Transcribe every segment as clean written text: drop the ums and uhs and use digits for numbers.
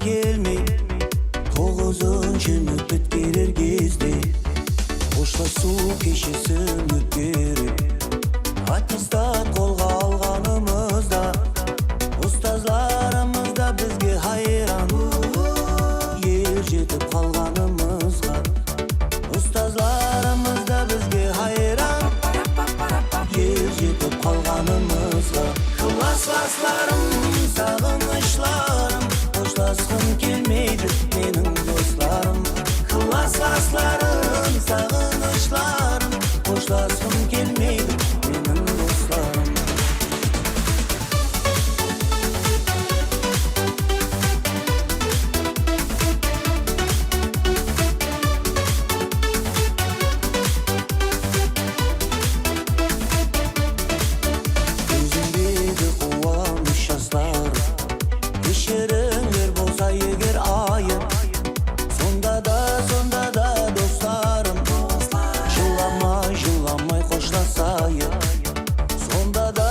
келмей, 9-шы нөбет келер кезде қоштасу кешесін өткеріп, аттестат қолға алғанымызда ұстазларымыз да бізге хайран. Ел жетіп қалғанымызға ұстазларымыз да бізге хайран. Ел жетіп қалғанымызға классларым, сағынышларым, қоштасқым келмейді менің достарым. Классларым, сағынышларым, қоштасқым келмейді менің достарым. Өзімдегі қуаныш жастарым, кешіріңдер болса егер айып. Сонда да достарым, жыламай қоштасайық. Сонда да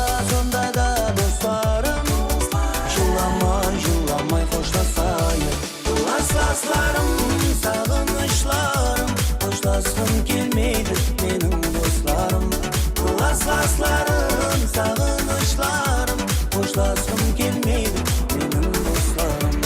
достарым, жыламай қоштасайық. Классларым, сағынышларым, қоштасқым келмейді менің достарым. Классларым, сағынышларым, қоштасқым келмейді менің достарым.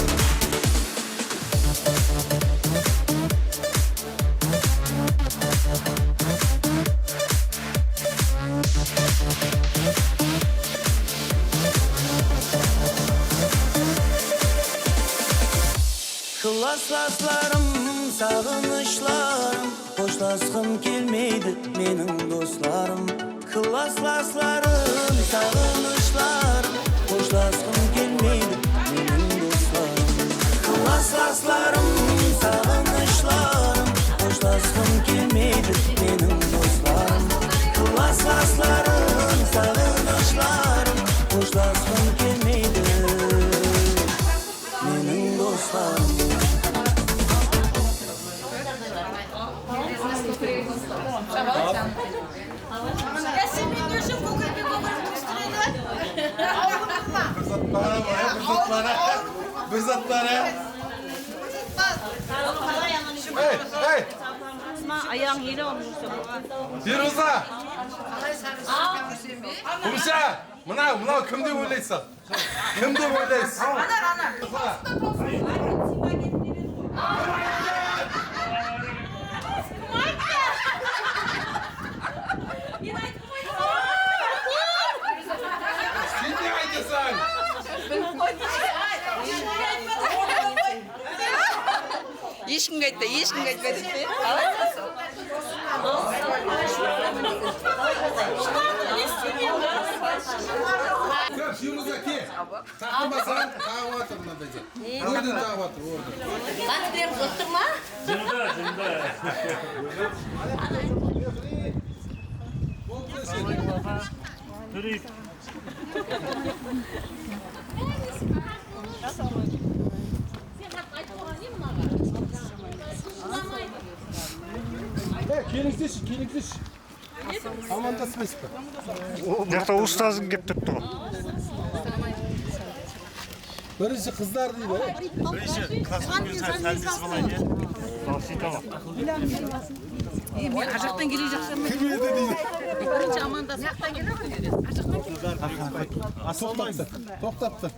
Классларым, сағынышларым, қоштасқым келмейді менің достарым. Классларым, сағынышларым, қоштасқым келмейді менің достарым. Классларым, сағынышларым, қоштасқым келмейді менің достарым. Классларым, сағынышларым, қоштасқым келмейді менің достарым. Bir zat bana. Hey. Ayağın yeri olmuş. Firuza. Kumşa. Mına kim деп ойлайсың? Kim деп ойлайсың? Ana. Sen ne aytасың? Ешкімге айтпайды. Firuza ke. Taqmasan, tağıb atır mınday. Oradan tağıb atır, oradan. Lan беріп отырма? Жында. Turib. Келіңсіз. Амандаспайсыз ба? Жақта ұстазың кеп тұрыпты ғой. Бірінші қыздар дейді. Бірінші классың келсең тәрбиесі болайын е. Ал сөйтіп. Мен ажақтан келе жақсам. Кім еді дейді. Бірінші амандасақтан келе Тоқтапты.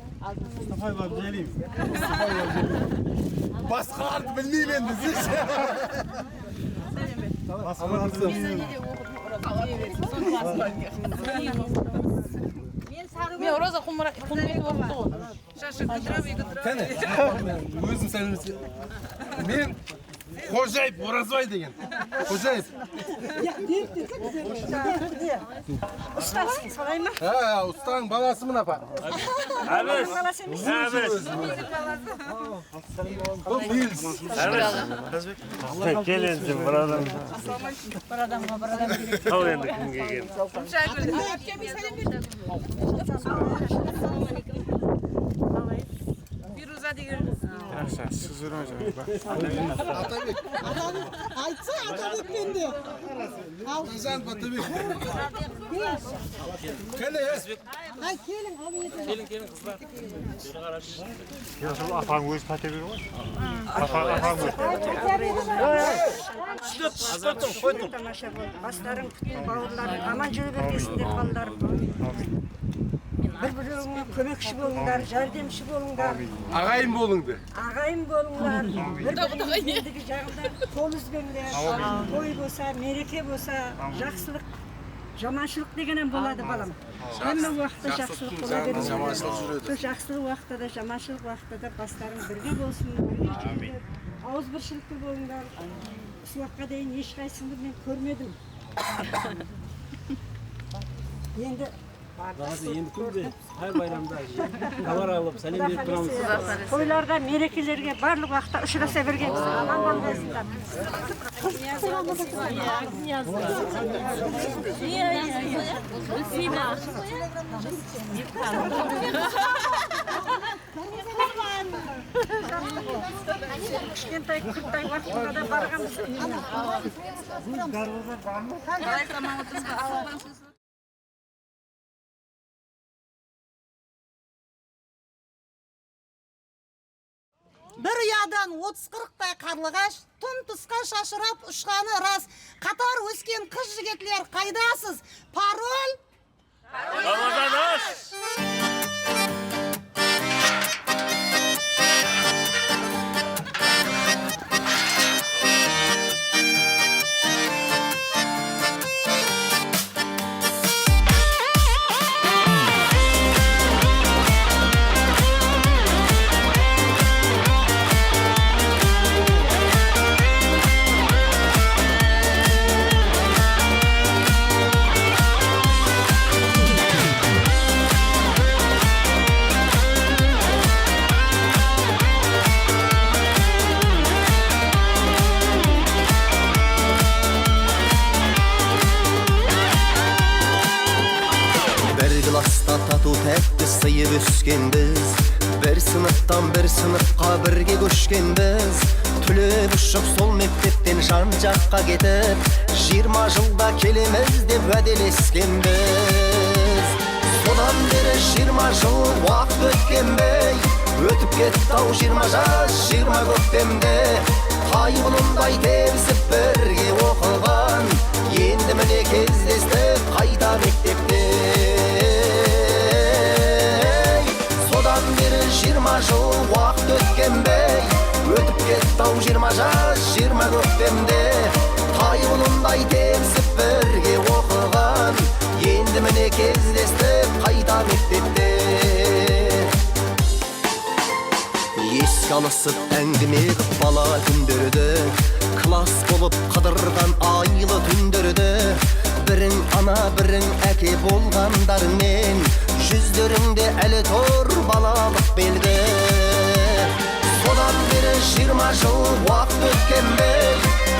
Мұстафай бар білейім. Басқаларды білмеймін енді сіз. Басқаларды білейім. Мен роза құмырап болыпты ғой. Шашы күдіріп. Кәне, өзім сәлемесі. Мен Қожайып Оразбай деген. Қожайып. Ұстазсың солай ма? Ұстаң баласымын апа. Әбіс. Бұл Нильс. Кел енді бір адам. Бір адамға керек. Ал енді кімге келген. Firuza деген. Siz öyle Айтса Атабек менде. Ал. Sen Batıbek. Ай, келin, ал еді. Ya şu afan göz pateli var. Afan göz. Тамаша бол. Бастарың күткен бауырларың аман жүре бергесіңдер балдарым. Bir-birine kömekçi bolunlar, jardamçı bolunlar. Ağayım bolundu. Ağayım bolunlar. Bir-birine жағында қол үзбеңдер. Той болса, мереке болса, жақсылық, жаманшылық дегеннен болады балам. Әмме уақытта жақсылық бола береді. Сол жақсылық уақытта да, жаманшылық уақытта да бастарың бірге болсын, бірге жүріңдер. Ауызбіршілікті болыңдар. Осы уақытқа дейін ешқайсыңды мен көрмедім. Енді Her bayramda kamera alıp selam verip duramız. toylarda, мерекелерге барлық уақытта ұшыраса бергенбіз. Аман болыңыздар. Кішкентай кұрттай уақытында да барғанбыз. Bir ұядан 30-40-тай қарлығаш, тұн тұсқа шашырап ұшқаны рас. Қатар өскен қыз жігетлер қайдасыз? Пароль? Klasta tatu tepki sayıp üskenbiz. Bir sınıftan bir sınıfqa birge köşkenbiz. Tülüp uçup sol mektepten Şanjakka ketip 20 жылда kelemiz dep va'deleskenbiz. Sodan beri 20 жыл vaqt ötkenbey. Ötüp ketdi 20 жаш 20 көктемде. Qaygınunday tebisip birge okugan. Endi mine kezdestik qayta mektepte. Sodan beri 20 жыл vaqt ötkenbey. Ötüp ketdi 20 жаш 20 көктемде. Qaygınunday tebisip birge okugan. Endi mine kezdestik qayta mektepte. Eski alısıp әңгіме bala күндөрді. Класс болып қыдырған айлы түндөрді. Бірің ана, бірің әке болғандармен жүздеріңде әлі тұр балалық белгі. Содан бері 20 жыл уақыт өткенбей.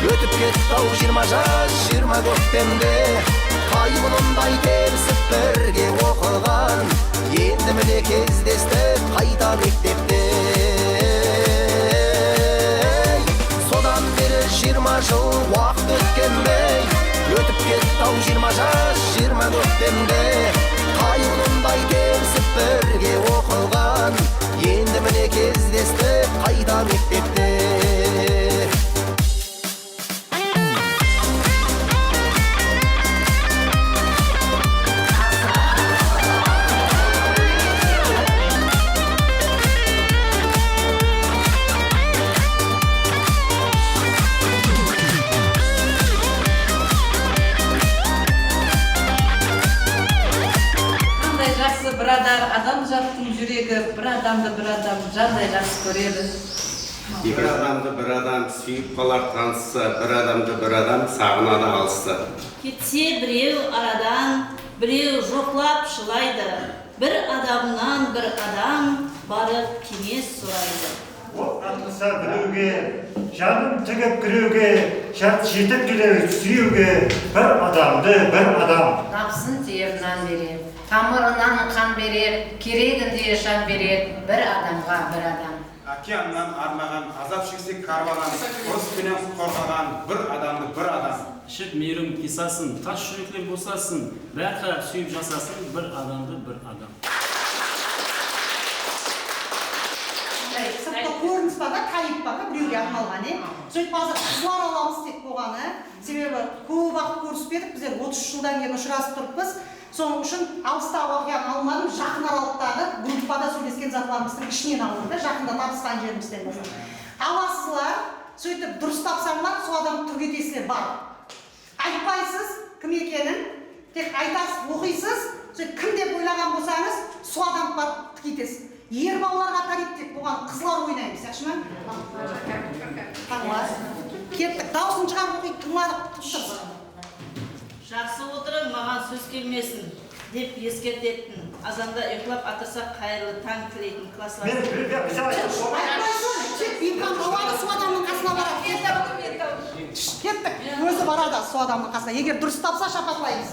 Өтіп кетті 20 жаш 20 көктемде. Qaygınunday tebisip бірге оқыған. Енді міне кездестік қайта мектепте. Содан бері 20 жыл уақыт өткенбей. Өтіп кетті 20 жаш 20 көктемде. Qaygınunday tebisip бірге оқыған. Енді міне кездестік қайта мектепте. Адам жаттың жүрегі, бір адамды бір адам жандай жақсы көреді. Bir adamdı bir adam sүйіп қалар танысса, bir adamды bir adam сағынады алысса. Кетсе біреу арадан, біреу жоқлап шылайды. Bir adamнан bir adam барып кеңес сұрайды. От атылса біреуге, жаным тігіп кіреуге, шарт жетіп келер сүйеуге, bir adamды bir adam. Напсын терінен берер, тамырынан қан берер, керегінде жан берер, bir adamға bir adam. океаннан арнаған, азап шексе карваған, ұрыспенен қорғаған бір адамды бір адам. Ішіп мейірім қисасын, тас жүректер босасын, бәрі сүйіп жасасын, бір адамды бір адам. Сыртта көрініс бар да, тайып бар да, біреуге арналған, сөйтіп қазір қызлар аламыз деп болғаны, себебі көп уақыт көріспедік, біздер 30 жылдан кейін ұшырасып тұрыппыз. Соның үшін алыстағы оқиғаны алмадым, жақын аралықтағы группада сөйлескен затларымыздың ішінен алдым да, жақында табысқан жерімізден. Аласызлар, сөйтіп дұрыс тапсаңлар, сол адам түргетесілер бар. Айтпайсыз кім екенін, тек айтасыз, оқисыз, сөйтіп кім деп ойлаған болсаңыз, сол адам бар тікетесіз. Ер балаларға тариф деп болған қызлар ойнаймыз, яқшы ма? Таңлар. Кеттік, дауысын шығарып оқиды, тыңладық, тұттық. Жақсы отырып, маған сөз келмесін деп ескертетін, азанда ұйқылап атырсақ қайырлы таң тілейтін класслар. Айтпайсың, тек имқан баланы сол адамның қасына барады. Кеттік, өзі барады сол адамның қасына. Егер дұрыс тапса, шапатлаймыз.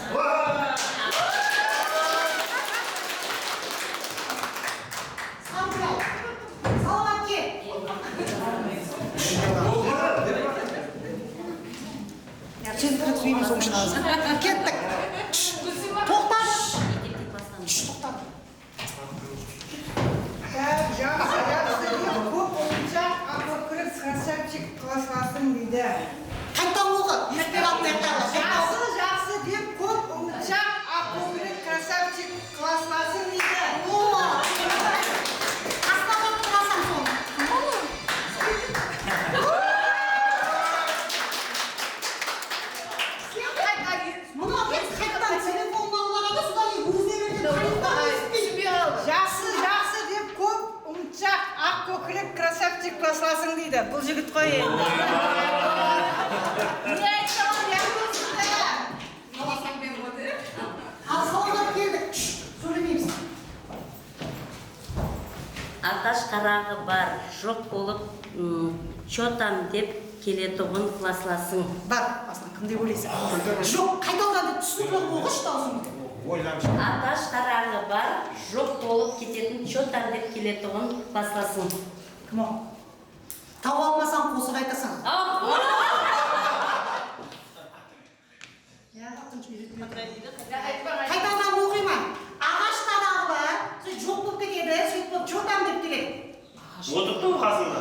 Саламат кел. Сен кіргізбеймін соң шығасың. Кеттік. Тоқтады. Тоқтады. Красавчик классласың дейді. Қайттан оқы. Жақсы деп көп ұмытшақ, ақкөкірек красавчик классласың дейді. Қасына барып тұрасың соны. Мұны қайттан телефонын алғанда содан өзіне Жақсы деп көп ұмытшақ, ақкөкірек красавчик классласың дейді. Бұл жігіт қой енді. Не айтсам, ал саламат келдік. Сөйлемейміз. Аташ қарағы бар, жоқ болып, чотам деп келетұғын классласың. Бар, басынан кім деп ойлайсың? Жоқ, қайта одан деп түсініп оқыш даусыңды. Аташ қарағы бар, жоқ болып кететін чотам деп келетұғын классласың. Кім о? Тау алмасаң, қосып айтасың. Қайтадан оқима. Ағаш тадағы бар, сөйтіп жоқ болып кетеді, сөйтіп чотам деп келеді. Отырдың қасында.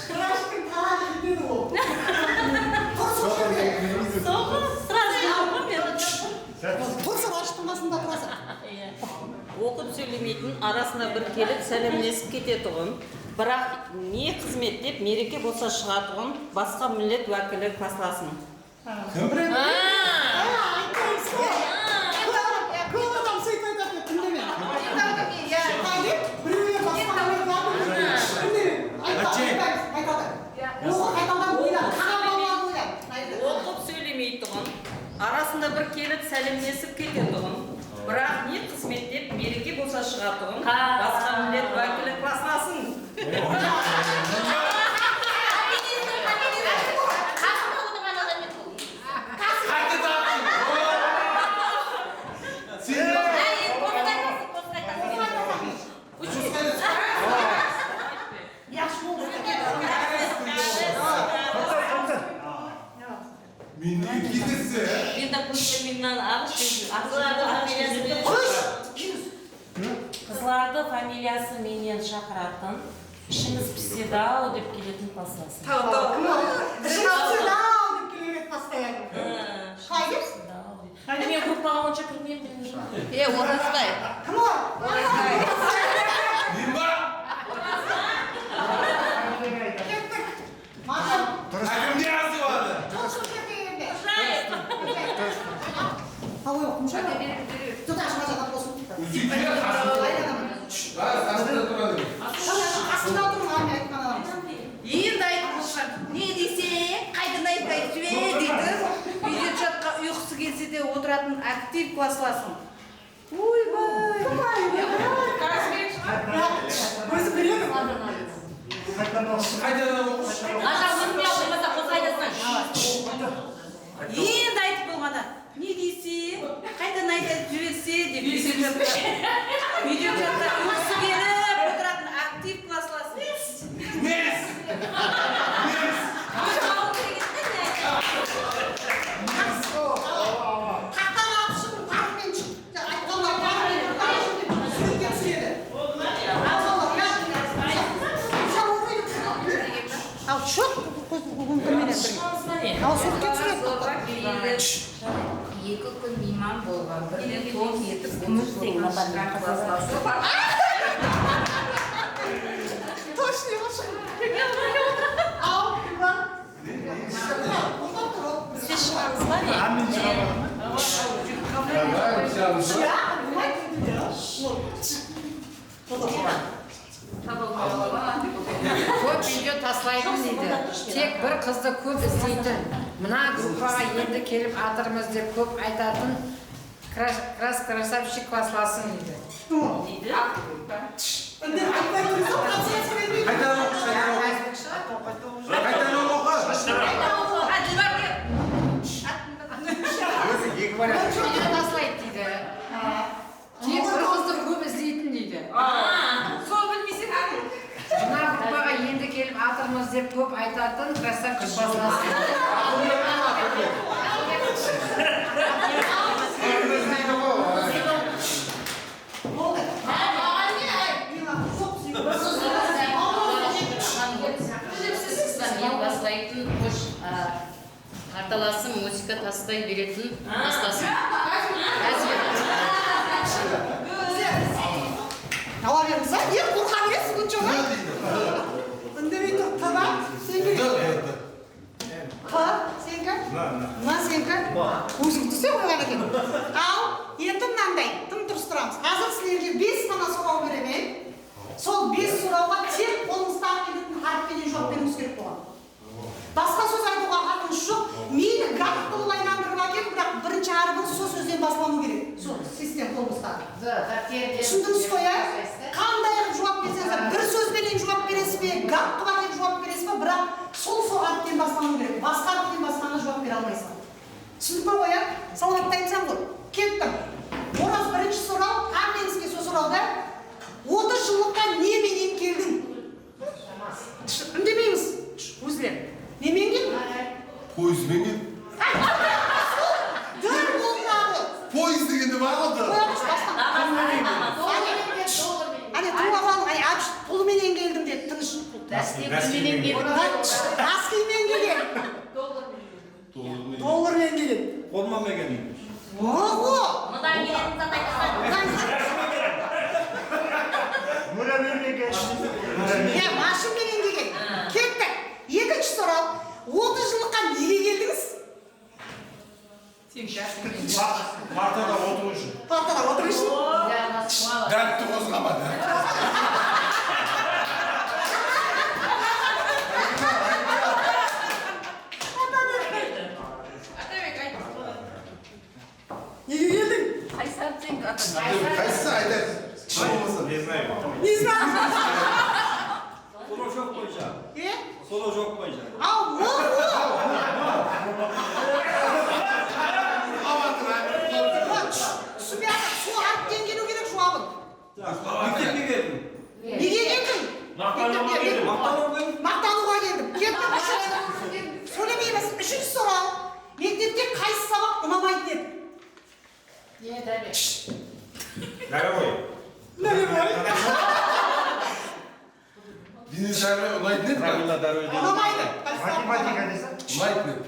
Қырашқын талағы кетеді ол. Құрсы ғашықтың қасында тұрасың. Оқып сөйлемейтін, арасына бір келіп сәлемлесіп кететұғын, бірақ не қызмет деп мереке болса шығатұғын, басқа милlet уәкілі классласын. Кім біледі? Көп адам сөйтіп айтады, күндеме. Біреуге басқа милlet уәкілі. Айтады. Осы қайтадан ойлан, қаған балалар ойлан. Оқып сөйлемейтұғын, арасында бір келіп сәлемлесіп кететұғын, бірақ не қызмет деп мереке болса шығатұғын, басқа милlet уәкілі классласын. Қызларды фамилиясы менен шақыратын, ішіңіз піседі-ау деп келетін классласын. Мен группаға онша кірмеймін. Оразбай. Кім ол? Кеттік. Мағым. Кімде азы барды? Тұрсын кетті енді. Ой, құмша ба? Тұта шыға жатап болсын. Қасында тұрады. Қасында тұрмын, ами айтқан адам. Енді айтқанша, не десе, қайдан айтпай жібе дейді. Үйде жатқа ұйқысы келсе де отыратын актив классласын. Ойбай. Өзі біледі. Қайтадан оқышы. Аша өтпей алмаса қоса айтасың. Енді айтып болғанда не дейсің? Қайтадан айтып жіберсе деп видео чатта өксі келіп отыратын актив классласын. Ал çok Ал суретке түсіреді. Екі күн мейман болған, бірден тоқ етіп, күміс болған классласы. Точно Ал Сіз шығамыз ба не? Көп видео таслайтын дейді. Тек бір қызды көп іздейтін. Мына группаға енді келіп атырмыз деп көп айтатын красавчик классласын дейді. Қайтадан оқышы. Қайтадан оқы. Таслайды дейді. Тек бір қызды көп іздейтін дейді. Сол білмесең Мына группаға енді келіп атырмыз деп көп айтатын красавчик классласын. Мен бастайтын қош арталасым музыка тастай беретін бастасын. ала беріңіз, ең қорқа бересің бұл жоға. Үндемей тұр, тыға, сен кім? Сен кім? Мына сен кім? Өзің түсе қойған екен. Ал, енді мынандай, тым тұрыс тұрамыз. Қазір сілерге 5 қана сұрау беремін. Сол 5 сұрауға тек қолыңыздағы келетін харіппенен жауап беруіңіз керек болған. Басқа сөз айтуға хақыңыз жоқ. Мені график қылып айналдырып әкеліп, бірақ бірінші әрбір сол сөзден басталу керек. Сол систем қолымыздағы. Түсіндіңіз қой, қандай қылып жауап берсеңіз, бір сөзбенен жауап бересіз бе, график қылып әкеліп жауап бересіз бе, бірақ сол harften басталу керек. Басқа harften басқаны жауап бере алмайсың. Түсіндік қой, салауатты айтсам ғой. Кеттім. Ораз бірінші сұрау, Каменский сол сұрауда 30 жылдыққа неменен келдің? Үндемейміз. Өзілер. Немен келдің? Пойызбен келдім. Дыр болмады. Пойыз дегенде бар ғой. Ане туға қалың, пұлменен келдім деді, тыныш. Дәстекіменен келдім. Аскимен келген. Доллармен келген. Қолман келген. Оғо! Мұндан келетін зат айтасың. Мұрамен келген. Машинменен келген. Кеттік. Екінші сұрау. 30 жылдыққа неге келдіңіз? Партада отыру үшін. Партада отыру үшін? Дәртті қозғамады. Неге келдің? Қайсысы айтады? Не знаю. Не знаю. Соло жоқ бойынша. Соло жоқ бойынша. Ал, Сол harften келу керек жауабын. Мектепке келдім. Неге келдің? Мақтануға келдім. Мақтануға келдім. Кеттім. Сөйлемейміз. Үшінші сұрау. Мектепте қайсы сабақ ұнамайды деді? Дәрі Денис Жарбай ұнайтын еді ма? Ұнамайды. Математика десе? Ұнайтын еді.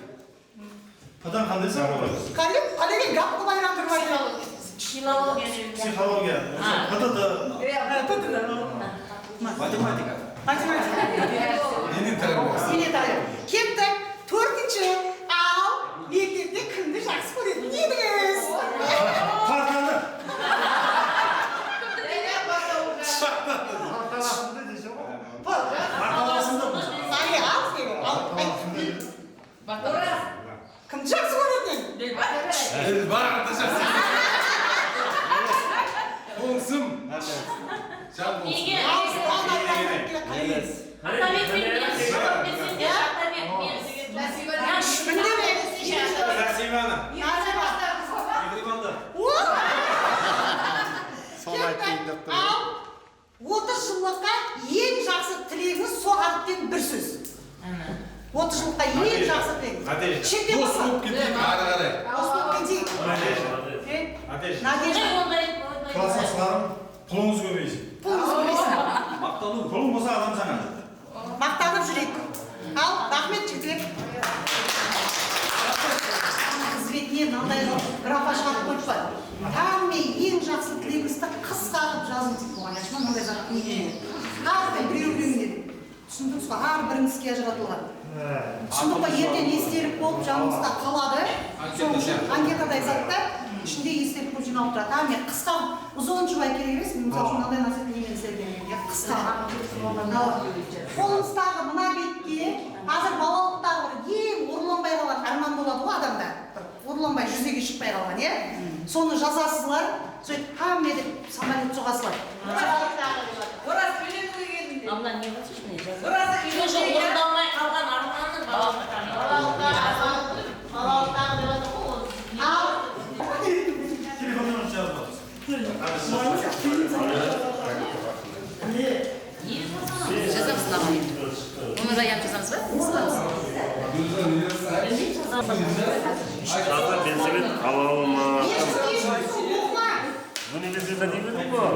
Бұдан қандай сабақ бар? Қалеген гапты байландырмайды. Психология. Математика. Денин тәрбиесі. Дене тәрбиесі. Кеттік. Төртінші. Ал, мектепте кімді жақсы көретін едіңіз? Партаны. Кімді жақсы көретін? Барды жақсы. Оңсым. Жан болсын. 30 жылдыққа ең жақсы тілек. Шектен Дос басқа. болып кетейік, ары қарай. Дос болып кетейік. Надежда. Класстастарым, пұлыңыз көбейсін. Пұлыңыз көбейсін. Пұлың болса адам жаңа. Мақтанып жүрейік. Ал, рахмет жігітек. Қызметіне мынандай графа шығарып қойып бар. Таңмен ең жақсы тілегіңізді қысқа қылып жазыңыз деп қойған. Ашма мындай зат не? Әрбір біреу-біреуін деді. Түсіндіңіз ба? Әрбіріңіз іске ажыратылған. Түсіндік па? Ертең естелік болып жанымызда қалады. Сол үшін анкетадай заттар ішінде естелік болып жиналып тұрады. Мен қысқа ұзын жуай керек емес. Мысалы үшін мынандай нәрсе тілеген сәлден қысқа. Қолыңыздағы мына бетке қазір балалықтағы ең орыланбай қалған арман болады ғой адамда. Орыланбай жүзеге шықпай қалған, иә? Соны жазасызлар, сөйтіп қаме деп самолет соғасылар. Ораз білем дегенде. Абла не болсыш не жаза? Ораз Уже орындалмай қалған арманы Балалықтағы деп отыр ғой ол. Телефоннан жазбаңыз. жазамыз ағайын. Оны да ям жазамыз ба? Шақыр бензебет қалауыма. Бұны бензебет деймін ғой.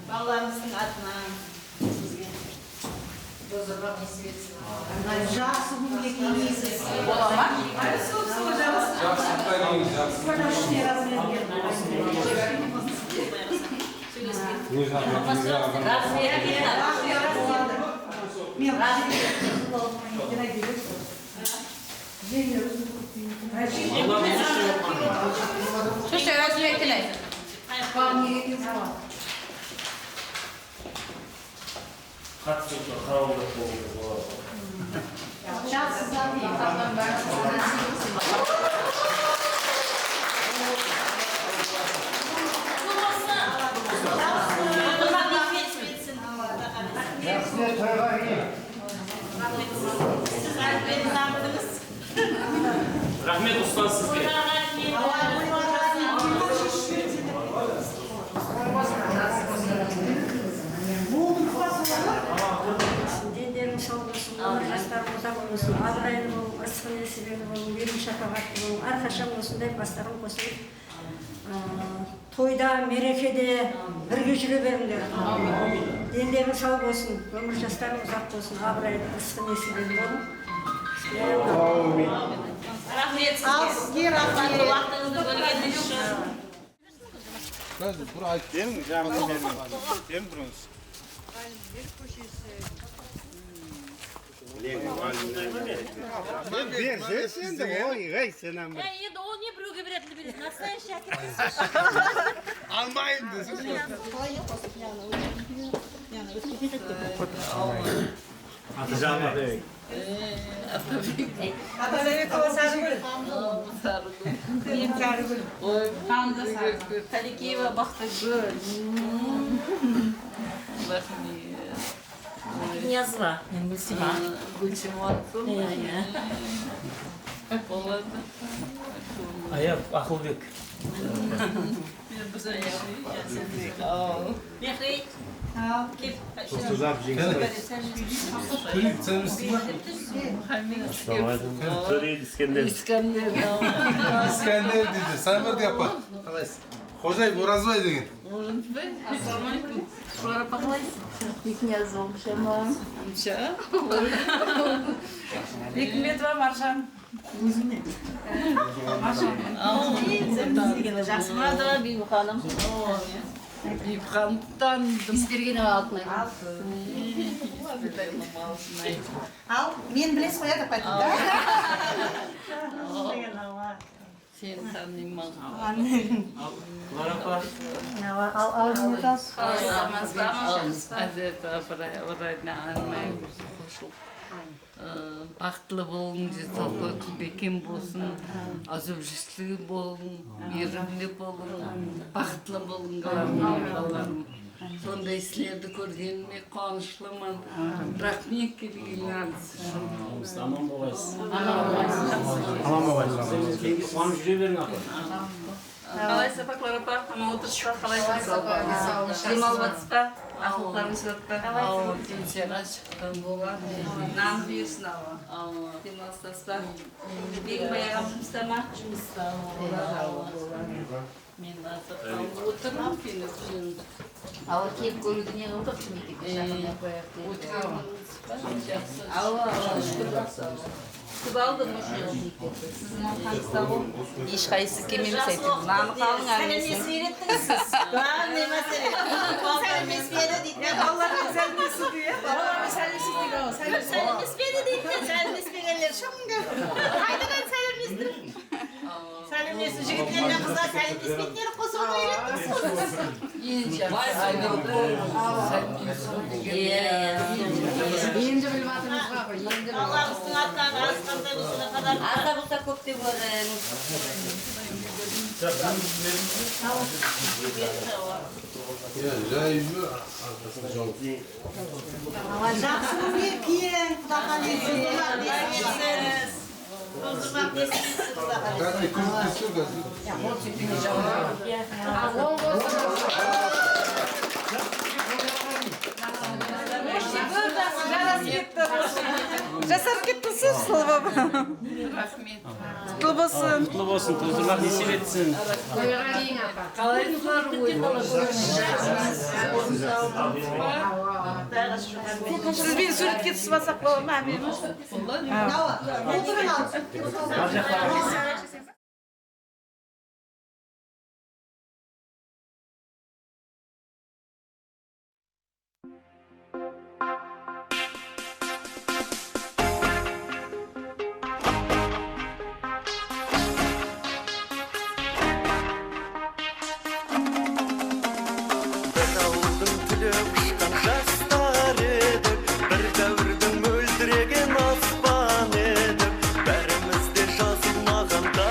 Балаларымыздың атынан сізге Жақсы күнге кеңесіз. Бола ма? Слушай, разве это не? қатысушы қарауылдық болып болады. Жақсы заңды. Жақсылар тойға келin. Рахмет ұстаз сізге. Дендерің сау болсын, өмір жастарың ұзақ болсын, абырайлы болу, ырысқы несібелі болу, елің шапағатты болу, әрқашан осындай бастарың қосылып, тойда, мерекеде бірге жүре беріңдер. Дендерің сау болсын, өмір жастарың ұзақ болсын, абырайлы, ырысқы несібелі болу. Рахмет Ал сізге. сізге рахмет. Уақытыңызды бөлгеніңіз үшін. Сенің жағыңды бермеймін. Сен тұрыңыз. Берсен де ой, ғай сенен бір. Енді ол не біреуге беретінді береді. Настоящий әкеліп. Алмайын десің. Аты жағына берейік. Атабекова Сарыгүл. Ой, Талекеева Бақтыгүл. Князова. Гүлсима. Гүлсимонсың. Болады. Аяп Ақылбек. Мехрет. Тұзап жеңіс. Төлейді, сен білсің ба? Төрейді Искендер. İskender dedi. Sen bir de yapar. Hocayı Borazbay degin. Ассалаумалейкум. Шулар апа қалайсың? Бекниязова Шама. Бекметова Маржан. Өзіне. Жақсы ма да Бибі ханым? Бейбі ханым таныдым. Істерген алтын Ал, мен білесіз ғой, деп айтты да? Сен танимын. Ал, не тас? Бақытлы болың, денсаулығы бекем болсын, азып-жүстігі болың, мейірімді болың, бақытлы болың, балаларым. Сондай сілерді көргеніме қуаныштымын. Рахмет келгеніңіз үшін. Аман болғайсыз. Аман болғайсыз. Қуанып жүре берің апа. Қалайсыз апа, Клара апа? Аман отырсыз ба? Қалайсыз? Демалып жатсыз ба? Ақылықтарыңыз өтті ба? Пенсияға шыққан болады. Нан бұйырсын ала. Демалыстасыз ба? Бегім баяғам жұмыста ма? Жұмыста. Мен азыр қалып отырмын, пені күшін. Ала келіп көруді не қылдық? Күтіп алдым уже. Сіздің алқаңызда ғой. Ешқайсысы келмеміз айтып. Наны қалың әрмесін. Сәлемес береттіңіз сіз. Главный мәселе. Сәлемес бері дейді. Балалардың сәлмесі дейді. Балалардың сәлемесі дейді. Сәлемес бері дейді. Сәлемес бергенлер шыңғы. Қайдадан сәлеместір? Сәлемесін жігіттермен қыздар сәлемеспейтіндер қосуға үйреттіңіз. Енді біліп атыңызға ғой, енді біліп. Аллахымыздың атынан азғанда біздің қадар. Азда болса көп деп ойлаймыз. Жақсының еркең, құда қалесі. Жасап кеттіңіз, Сұлу баба. Рахмет. Құтты болсын. Құтлы болсын, тұздырмақ несеп етсін. Қалайсыздар Сізбен суретке түсіп алсақ бола ма? Отырын ал. Жастар едік, бір дәуірдің мөлдіреген аспан едік, бәріміз де жазылмағанда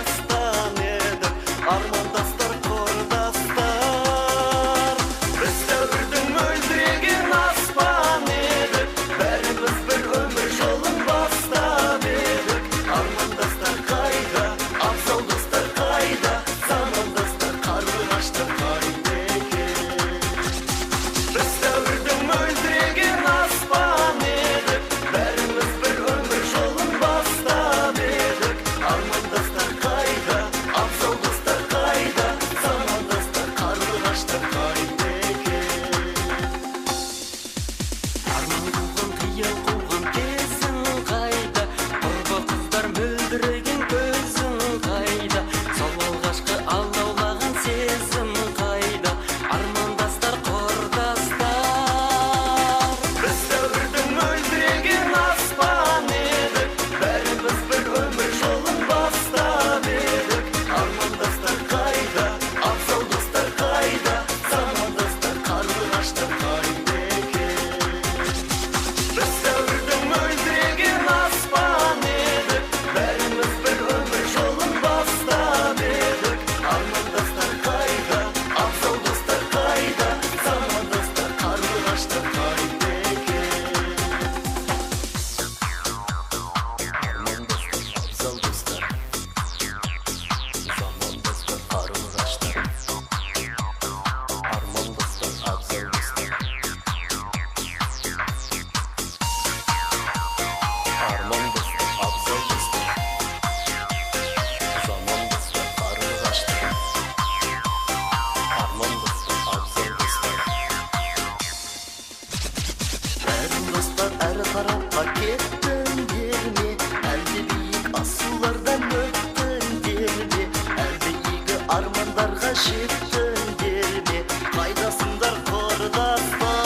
кеттіңдер ме? Әлде биік асулардан өттіңдер ме? Әлде игі армандарға жеттіңдер ме? Қайдасыңдар құрдастар?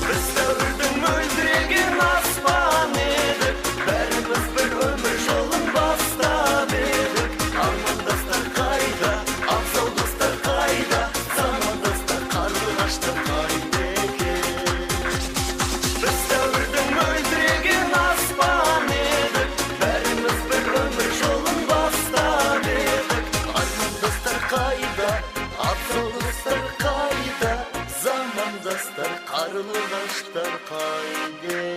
Біз дәуірдің мөлдіреген аспан едік, бәріміз бір өмір жолын бастап едік. Армандастар қайда, абзал достар қайда, замандастар қарлығаштар қайда екен? Біз дәуірдің мөлдіреген аспан едік, бәріміз бір өмір жолын бастап едік. Армандастар қайда, абзал достар қайда, замандастар қарлығаштар қайда?